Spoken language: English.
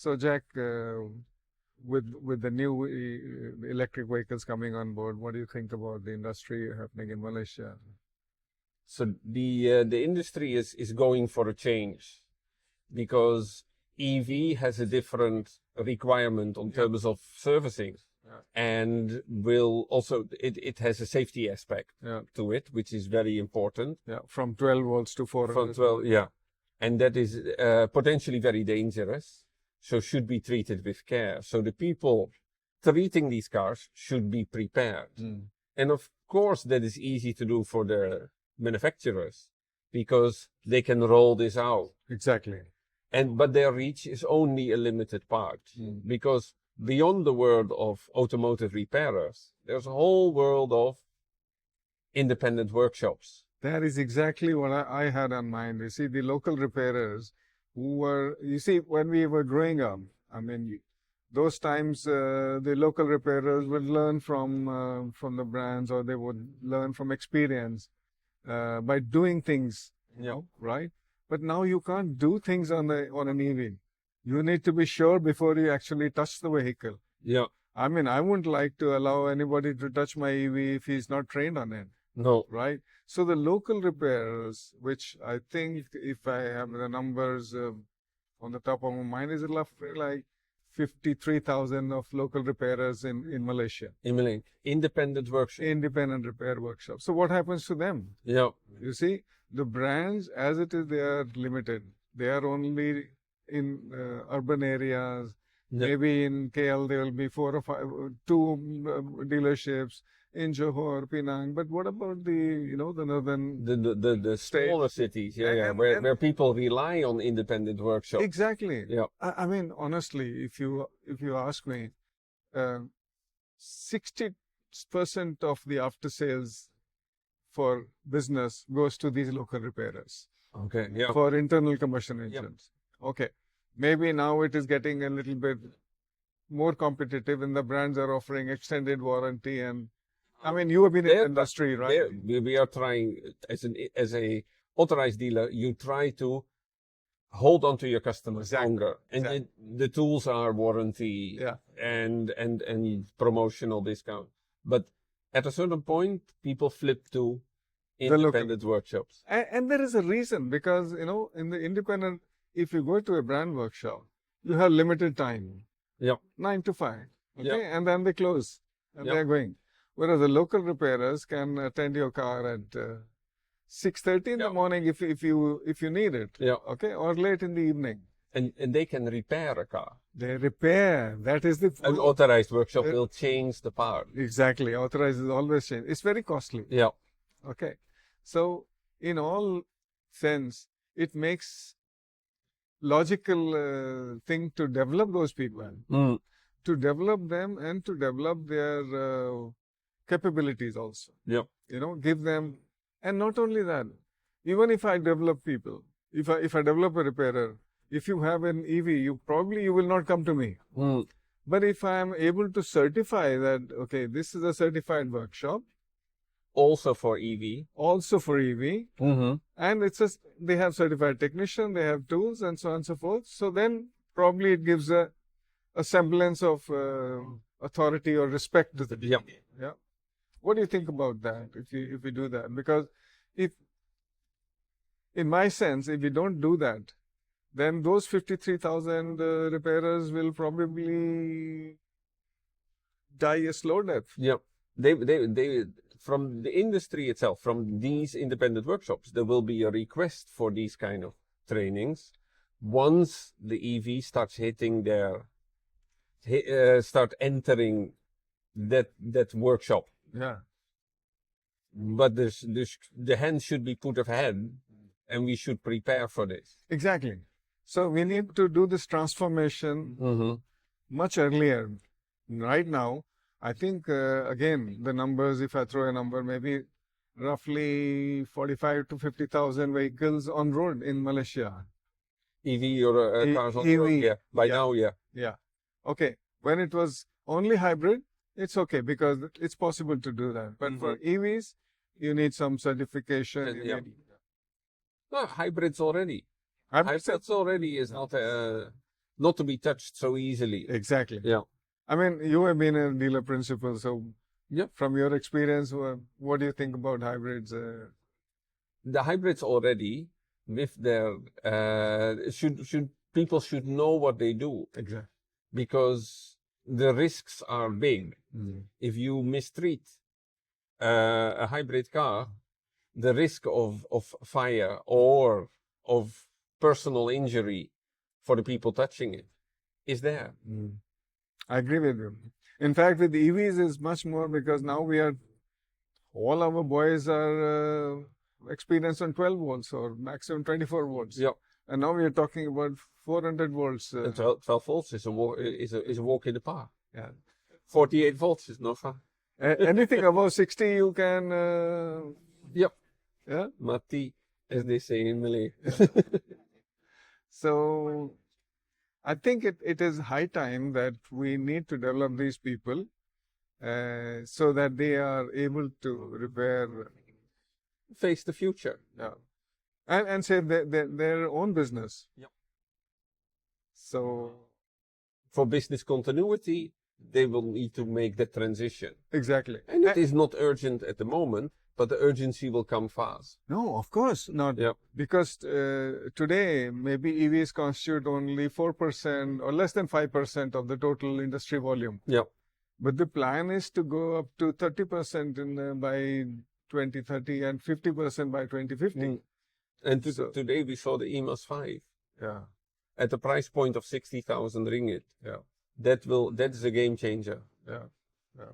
So Jack, with the new electric vehicles coming on board, what do you think about the industry happening in Malaysia? So the industry is going for a change because EV has a different requirement on terms of servicing. And will also, it has a safety aspect to it, which is very important. Yeah, from 12 volts to 400. From 12, yeah. And that is potentially very dangerous, so should be treated with care. So the people treating these cars should be prepared. And of course, that is easy to do for the manufacturers because they can roll this out. Exactly. But their reach is only a limited part because beyond the world of automotive repairers, there's a whole world of independent workshops. That is exactly what I had in mind. You see, the local repairers who were, you see, when we were growing up, I mean, those times the local repairers would learn from the brands, or they would learn from experience by doing things, right? But now you can't do things on an EV. You need to be sure before you actually touch the vehicle. Yeah. I mean, I wouldn't like to allow anybody to touch my EV if he's not trained on it. No. Right? So the local repairers, which I think, if I have the numbers on the top of my mind, is roughly like 53,000 of local repairers in Malaysia. In Malaysia. Independent workshops. Independent repair workshops. So what happens to them? Yeah. You see, the brands, as it is, they are limited. They are only in urban areas. Maybe in KL there will be 4 or 5, 2 dealerships in Johor, Penang. But what about the the northern, the smaller cities? Where people rely on independent workshops. Exactly. Yeah. I mean, honestly, if you ask me, 60% of the after sales for business goes to these local repairers. Okay. Yeah. For internal combustion engines. Yep. Okay. Maybe now it is getting a little bit more competitive, and the brands are offering extended warranty. And I mean, you have been in the industry, right? We are trying, as a authorized dealer, you try to hold on to your customers longer. And the tools are warranty and promotional discount. But at a certain point, people flip to independent workshops. And there is a reason, because, in the independent, if you go to a brand workshop, you have limited time. Yeah. 9 to 5. Okay. And then they close and they're going. Whereas the local repairers can attend your car at 6:30 in the morning if you need it. Yeah. Okay. Or late in the evening. And they can repair a car. They repair. That is the... An authorized workshop will change the part. Exactly. Authorized is always change. It's very costly. Yeah. Okay. So, in all sense, it makes logical thing to develop those people, to develop them and to develop their capabilities also. Yeah. Give them, and not only that, even if I develop people, if I develop a repairer, if you have an EV, you will not come to me. But if I am able to certify that, okay, this is a certified workshop, also for EV. Also for EV. And they have certified technician, they have tools, and so on and so forth. So then probably it gives a semblance of authority or respect to the EV. Yeah. What do you think about that if we do that? Because in my sense, if we don't do that, then those 53,000 repairers will probably die a slow death. Yeah. They from the industry itself, from these independent workshops, there will be a request for these kind of trainings once the EV starts hitting start entering that workshop. Yeah. But the hand should be put ahead, and we should prepare for this. Exactly. So we need to do this transformation much earlier. Right now, I think, again, the numbers, if I throw a number, maybe roughly 45 to 50,000 vehicles on road in Malaysia. EV or cars on road? Yeah. By now, yeah. Yeah. Okay. When it was only hybrid, it's okay because it's possible to do that. But for EVs, you need some certification. No, hybrids already. Hybrids already is not not to be touched so easily. Exactly. Yeah. I mean, you have been a dealer principal, so Yeah. from your experience, what do you think about hybrids? The hybrids already, with their people should know what they do, Exactly. because the risks are big. If you mistreat a hybrid car, the risk of fire or of personal injury for the people touching it is there. I agree with you. In fact, with EVs is much more, because now all our boys are experienced on 12 volts or maximum 24 volts. Yeah. And now we are talking about 400 volts. And 12 volts is a walk in the park. Yeah. 48 volts is no fun. Anything above 60 you can... Yep. Yeah. Mati, as they say in Malay. So I think it is high time that we need to develop these people so that they are able to repair, Face the future. yeah, and save their own business. Yep. So For business continuity, they will need to make the transition. exactly. And it is not urgent at the moment, but the urgency will come fast. No, of course not. Yep. Because today, maybe EVs constitute only 4% or less than 5% of the total industry volume. Yep. But the plan is to go up to 30% by 2030 and 50% by 2050. And So- today we saw the EMAS 5 Yeah, at the price point of 60,000 ringgit. yeah, That is a game changer. yeah, yeah.